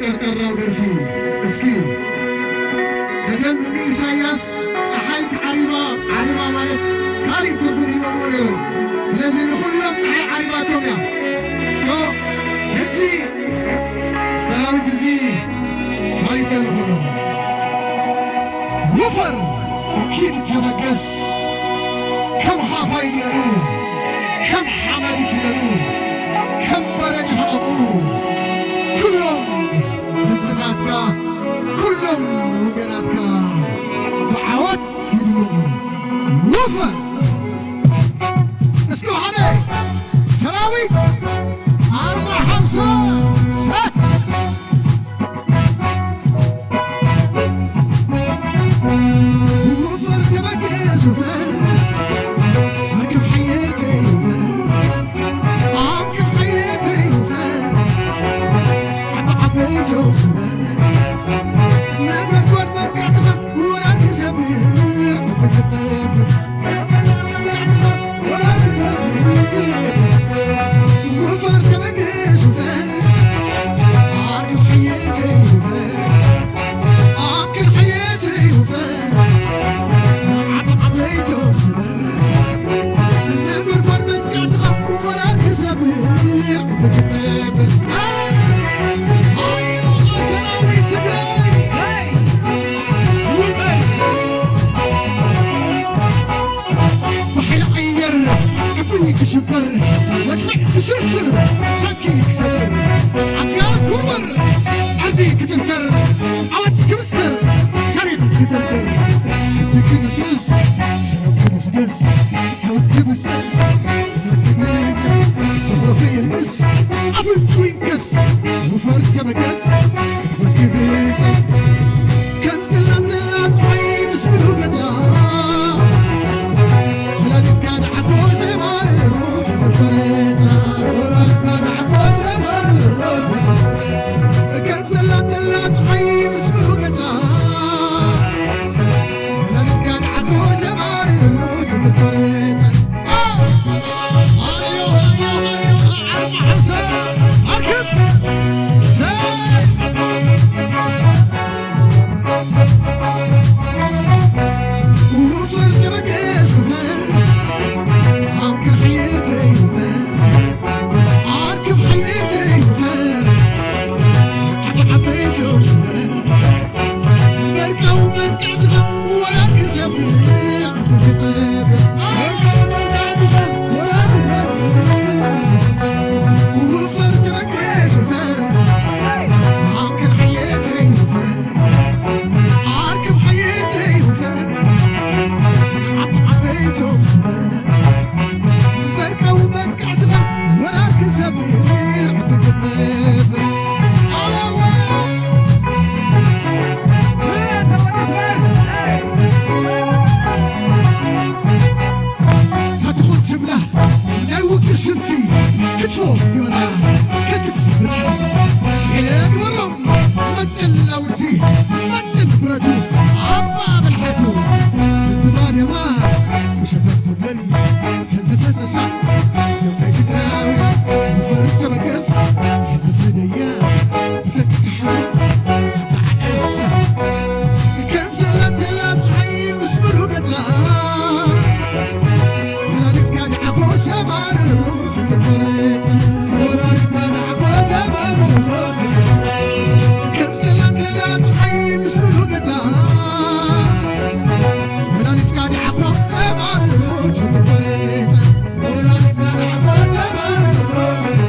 ጠርጠራው ደርፊ እስኪ ቀደም ኢሳያስ ፀሐይ ዓሪባ ዓሪባ ማለት ካሊእ ትርጉም ይህቦ ነይሩ ስለዚ ንኩሎም ፀሓይ ዓሪባቶም እያ ሾ ሕጂ ሰራዊት እዚ ካሊእ ተንኾኖ ወፈር ኪድ ተመገስ ከም ሓፋይ ይብለኑ ከም ሓመድ ይብለኑ ከም በረድ ይሃቐሙ ኩሎም ህዝብታትካ ኩሎም ወገናትካ ብዓወት ይድምቑ ወፈር እስኪ ሓደ ሰራዊት 40-50 ሰት ወፈር ተመገስ ወፈር አርክብ ሓየተይ አርክብ ሓየተይ ዓበዓበይቶም ዝበል ነጎድጓድ መጥቃዕትኻ ወራር ክሰብር ክብር ወፈር ተመገስ ወፈር አርክብ ሓየተይ አክል ሓየተይ ወፈር ዓበዓበይቶም ዝበል ነጎድጓድ መጥቃዕትኻ ወራር ክሰብር ክብር كشبر مدفع كسرسر شاكي كسبر عقار كورور عندي كترتر عوات كمسر تاريخ كترتر ستك نسلس سنوك نسلس حوت كمسر سنوك نسلس صبرو في القس عفو توينكس وفرت مكس بس كبيتس كم زلات زلات عين اسمه قطع فلانيس كان عكوز Thank you.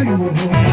Hey!